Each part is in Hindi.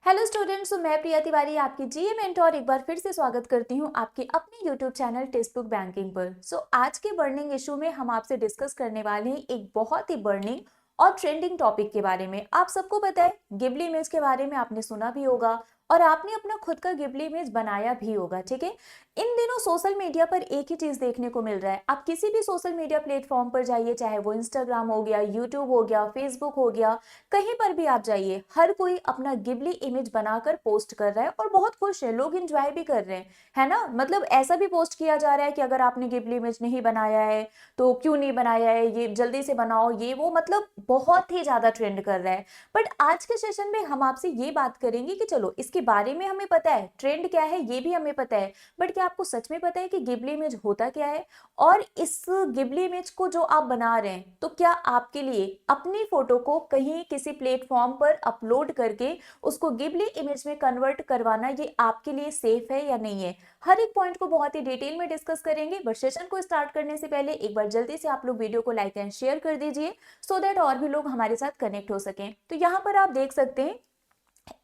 हेलो स्टूडेंट्स, तो मैं प्रिया तिवारी आपकी जीए मेंटोर एक बार फिर से स्वागत करती हूं आपके अपने YouTube channel text book banking पर। आज के बर्निंग इशू में हम आपसे डिस्कस करने वाले हैं एक बहुत ही बर्निंग और ट्रेंडिंग टॉपिक के बारे में। आप सबको पता है गिबली इमेज के बारे में आपने सुना भी होगा और आपने अपना खुद का गिबली इमेज बनाया भी होगा। ठीक है, इन दिनों सोशल मीडिया पर एक ही चीज देखने को मिल रहा है। आप किसी भी सोशल मीडिया प्लेटफॉर्म पर जाइए, चाहे वो इंस्टाग्राम हो गया, यूट्यूब हो गया, फेसबुक हो गया, कहीं पर भी आप जाइए, हर कोई अपना गिबली इमेज बनाकर पोस्ट कर रहा है और बहुत खुश है, लोग एंजॉय भी कर रहे हैं, है ना। मतलब ऐसा भी पोस्ट किया जा रहा है कि अगर आपने गिबली इमेज नहीं बनाया है तो क्यों नहीं बनाया है, ये जल्दी से बनाओ, ये वो, मतलब बहुत ही ज्यादा ट्रेंड कर रहा है। बट आज के सेशन में हम आपसे ये बात करेंगे कि चलो इसके बारे में हमें पता है, ट्रेंड क्या है ये भी हमें पता है, बट क्या आपको सच में पता है कि गिबली इमेज होता क्या है। और इस गिबली इमेज को जो आप बना रहे हैं, तो क्या आपके लिए अपनी फोटो को कहीं किसी प्लेटफॉर्म पर अपलोड करके उसको गिबली इमेज में कन्वर्ट करवाना ये आपके लिए सेफ है या नहीं है, हर एक पॉइंट को बहुत ही डिटेल में डिस्कस करेंगे। बट सेशन को स्टार्ट करने से पहले एक बार जल्दी से आप लोग वीडियो को लाइक एंड शेयर कर दीजिए सो दैट और भी लोग हमारे साथ कनेक्ट हो सकें। तो यहाँ पर आप देख सकते हैं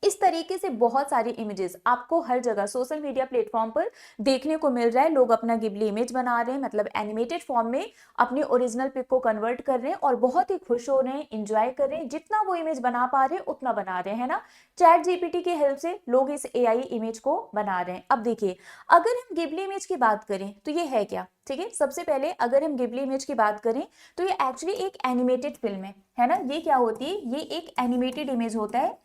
इस तरीके से बहुत सारी इमेजेस आपको हर जगह सोशल मीडिया प्लेटफॉर्म पर देखने को मिल रहा है। लोग अपना गिबली इमेज बना रहे हैं, मतलब एनिमेटेड फॉर्म में अपनी ओरिजिनल पिक को कन्वर्ट कर रहे हैं और बहुत ही खुश हो रहे हैं, एंजॉय कर रहे हैं, जितना वो इमेज बना पा रहे हैं उतना बना रहे हैं, है ना। चैट जीपीटी की हेल्प से लोग इस एआई इमेज को बना रहे हैं। अब देखिए, अगर हम गिबली इमेज की बात करें तो ये है क्या। ठीक है, सबसे पहले अगर हम गिबली इमेज की बात करें तो ये एक्चुअली एक एनिमेटेड फिल्म है ना। ये क्या होती है, ये एक एनिमेटेड इमेज होता है।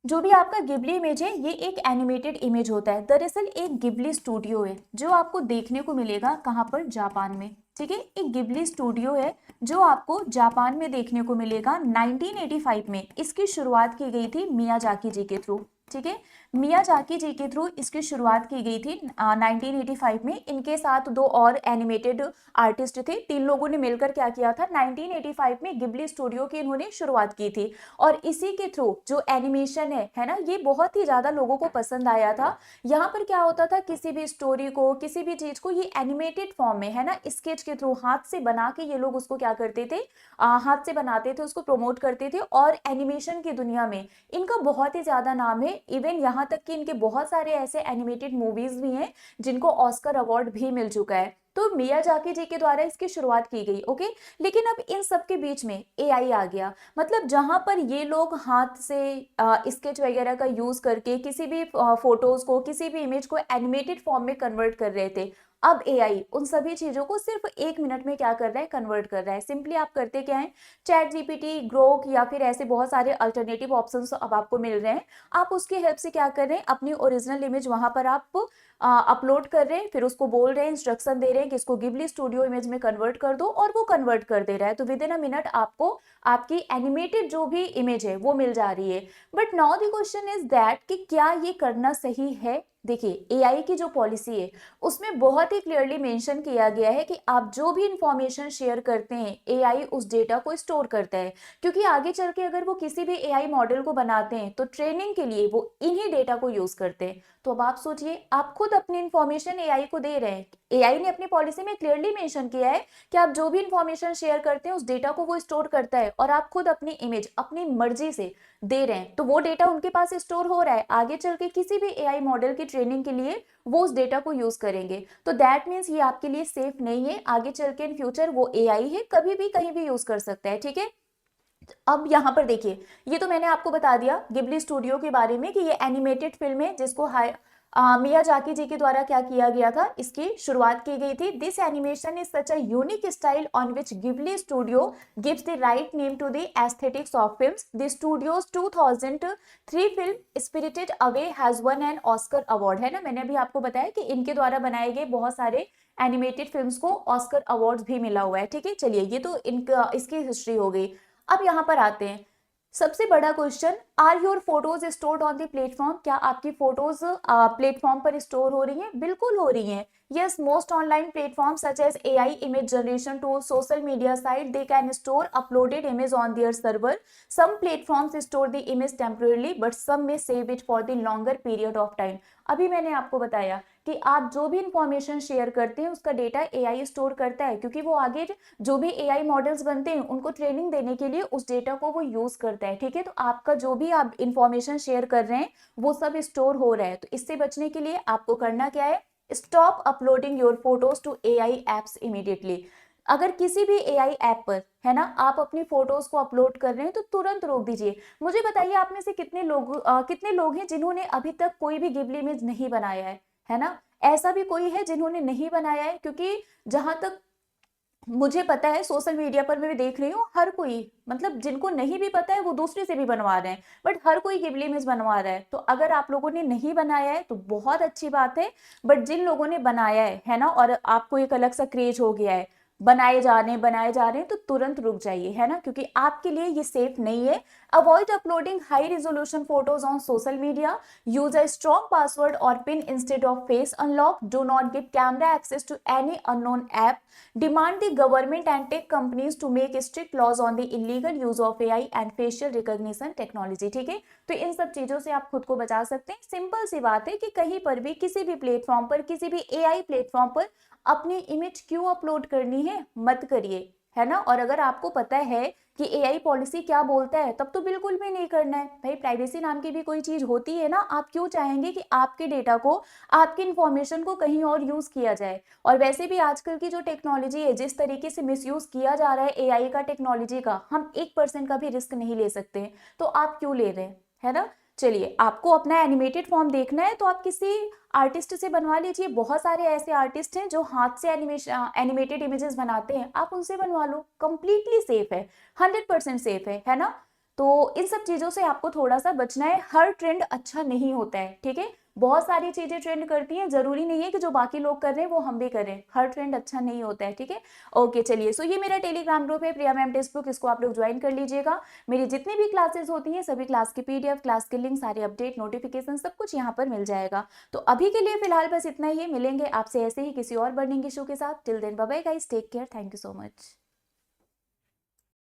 जो भी आपका गिबली इमेज है ये एक एनिमेटेड इमेज होता है। दरअसल एक गिबली स्टूडियो है जो आपको देखने को मिलेगा कहाँ पर, जापान में। ठीक है, एक गिबली स्टूडियो है जो आपको जापान में देखने को मिलेगा। 1985 में इसकी शुरुआत की गई थी मियाजाकी जी के थ्रू। ठीक है, मियाजाकी जी के थ्रू इसकी शुरुआत की गई थी 1985 में। इनके साथ दो और एनिमेटेड आर्टिस्ट थे, तीन लोगों ने मिलकर क्या किया था, 1985 में गिबली स्टूडियो की इन्होंने शुरुआत की थी। और इसी के थ्रू जो एनिमेशन है ना, ये बहुत ही ज्यादा लोगों को पसंद आया था। यहाँ पर क्या होता था, किसी भी स्टोरी को, किसी भी चीज को ये एनिमेटेड फॉर्म में, है ना, स्केच के थ्रू हाथ से बना के ये लोग उसको क्या करते थे, हाथ से बनाते थे, उसको प्रमोट करते थे। और एनिमेशन की दुनिया में इनका बहुत ही ज्यादा नाम है। इवन यहाँ तक कि इनके बहुत सारे ऐसे एनिमेटेड मूवीज भी हैं जिनको ऑस्कर अवार्ड भी मिल चुका है। तो मियाजाकी जी के द्वारा इसकी शुरुआत की गई। ओके, लेकिन अब इन सब के बीच में एआई आ गया। मतलब जहां पर ये लोग हाथ से स्केच वगैरह का यूज करके किसी भी फोटोज को, किसी भी इमेज को एनिमेटेड फॉर्म में कन्वर्ट कर रहे थे, अब एआई उन सभी चीजों को सिर्फ 1 मिनट में क्या कर रहा है, कन्वर्ट कर रहा है। सिंपली आप करते क्या है, चैट जीपीटी, ग्रोक या फिर ऐसे बहुत सारे अल्टरनेटिव ऑप्शंस अब आपको मिल रहे हैं। आप उसकी हेल्प से क्या कर रहे हैं, अपनी ओरिजिनल इमेज वहां पर आप अपलोड कर रहे हैं, फिर उसको बोल रहे हैं, इंस्ट्रक्शन दे रहे हैं कि इसको गिबली स्टूडियो इमेज में कन्वर्ट कर दो, और वो कन्वर्ट कर दे रहा है। तो विद इन अ मिनट आपको आपकी एनिमेटेड जो भी इमेज है वो मिल जा रही है। But now the question is that कि क्या ये करना सही है। देखिए, एआई की जो पॉलिसी है उसमें बहुत ही क्लियरली मेंशन किया गया है कि आप जो भी इंफॉर्मेशन शेयर करते हैं, एआई उस डेटा को स्टोर करता है। क्योंकि आगे चल के अगर वो किसी भी एआई मॉडल को बनाते हैं तो ट्रेनिंग के लिए वो इन्हीं डेटा को यूज करते हैं। तो अब आप सोचिए, आप खुद अपनी इंफॉर्मेशन एआई को दे रहे हैं। एआई ने अपनी पॉलिसी में क्लियरली मेंशन किया है कि आप जो भी इंफॉर्मेशन शेयर करते हैं उस डेटा को वो स्टोर करता है, और आप खुद अपनी इमेज अपनी मर्जी से दे रहे हैं तो वो डेटा उनके पास स्टोर हो रहा है। आगे चल के किसी भी एआई मॉडल की ट्रेनिंग के लिए वो उस डेटा को यूज करेंगे। तो दैट मीन्स ये आपके लिए सेफ नहीं है। आगे चल के इन फ्यूचर वो एआई है, कभी भी कहीं भी यूज कर सकता है। ठीक है, अब यहाँ पर देखिए, ये तो मैंने आपको बता दिया गिबली स्टूडियो के बारे में कि ये एनिमेटेड फिल्म है जिसको मियाजाकी जी के द्वारा क्या किया गया था, इसकी शुरुआत की गई थी। This animation is such a unique style on which Ghibli studio gives the right name to the aesthetics of films. The studio's 2003 film spirited away has won an Oscar award, है ना। मैंने अभी आपको बताया कि इनके द्वारा बनाए गए बहुत सारे एनिमेटेड फिल्म्स को ऑस्कर अवार्ड भी मिला हुआ है। ठीक है, चलिए ये तो इनका इसकी हिस्ट्री हो गई। अब यहाँ पर आते हैं सबसे बड़ा question, are your photos stored on the platform. क्या आपकी फोटोज प्लेटफॉर्म पर स्टोर हो रही हैं? बिल्कुल हो रही हैं। Yes, most online platform such as AI image generation tool, social media site, they can store uploaded image on their server. Some platforms store the image temporarily but some में save it for the longer period of time. अभी मैंने आपको बताया कि आप जो भी इंफॉर्मेशन शेयर करते हैं उसका डेटा एआई स्टोर करता है, क्योंकि वो आगे जो भी एआई मॉडल्स बनते हैं उनको ट्रेनिंग देने के लिए उस डेटा को वो यूज करता है। ठीक है, तो आपका जो भी आप इंफॉर्मेशन शेयर कर रहे हैं वो सब स्टोर हो रहा है। तो इससे बचने के लिए आपको करना क्या है, stop uploading your photos to AI apps immediately. अगर किसी भी एआई ऐप पर है ना आप अपनी फोटोज को अपलोड कर रहे हैं तो तुरंत रोक दीजिए। मुझे बताइए आप में से कितने लोग हैं जिन्होंने अभी तक कोई भी गिबली इमेज नहीं बनाया है ना? ऐसा भी कोई है जिन्होंने नहीं बनाया है? क्योंकि जहां तक मुझे पता है सोशल मीडिया पर मैं भी देख रही हूँ, हर कोई मतलब जिनको नहीं भी पता है वो दूसरे से भी बनवा रहे हैं, बट हर कोई गिबली इमेज बनवा रहा है। तो अगर आप लोगों ने नहीं बनाया है तो बहुत अच्छी बात है, बट जिन लोगों ने बनाया है ना, और आपको एक अलग सा क्रेज हो गया है, बनाए जा रहे हैं, तो तुरंत रुक जाइए, है ना, क्योंकि आपके लिए ये सेफ नहीं है। Avoid uploading high resolution photos on social media, use a strong password और pin instead of face unlock, do not give camera access to any unknown app, demand the government and tech companies to make strict laws on the illegal use of AI and facial recognition technology। ठीक है, तो इन सब चीजों से आप खुद को बचा सकते हैं। सिंपल सी बात है कि कहीं पर भी किसी भी प्लेटफॉर्म पर, किसी भी एआई प्लेटफॉर्म पर अपनी इमेज क्यों अपलोड करनी है, मत करिए, है ना। और अगर आपको पता है कि एआई पॉलिसी क्या बोलता है तब तो बिल्कुल भी नहीं करना है भाई। प्राइवेसी नाम की भी कोई चीज होती है ना, आप क्यों चाहेंगे कि आपके डेटा को, आपकी इंफॉर्मेशन को कहीं और यूज किया जाए। और वैसे भी आजकल की जो टेक्नोलॉजी है, जिस तरीके से मिसयूज किया जा रहा है एआई का, टेक्नोलॉजी का, हम 1% का भी रिस्क नहीं ले सकते हैं, तो आप क्यों ले रहे हैं, है ना। चलिए, आपको अपना एनिमेटेड फॉर्म देखना है तो आप किसी आर्टिस्ट से बनवा लीजिए। बहुत सारे ऐसे आर्टिस्ट हैं जो हाथ से एनिमेटेड इमेजेस बनाते हैं, आप उनसे बनवा लो, कंप्लीटली सेफ है, 100% सेफ है ना। तो इन सब चीजों से आपको थोड़ा सा बचना है। हर ट्रेंड अच्छा नहीं होता है, ठीक है। बहुत सारी चीजें ट्रेंड करती हैं, जरूरी नहीं है कि जो बाकी लोग कर रहे हैं वो हम भी करें। हर ट्रेंड अच्छा नहीं होता है, ठीक है। ओके, चलिए, सो ये मेरा टेलीग्राम ग्रुप है, प्रिया मैम टेक्स्ट बुक, इसको आप लोग ज्वाइन कर लीजिएगा। मेरी जितनी भी क्लासेस होती हैं सभी क्लास की पीडीएफ, क्लास के लिंक, सारे अपडेट, नोटिफिकेशन, सब कुछ यहाँ पर मिल जाएगा। तो अभी के लिए फिलहाल बस इतना ही है, मिलेंगे आपसे ऐसे ही किसी और बर्निंग इशू के साथ। Till then bye bye guys, take care, thank you so much.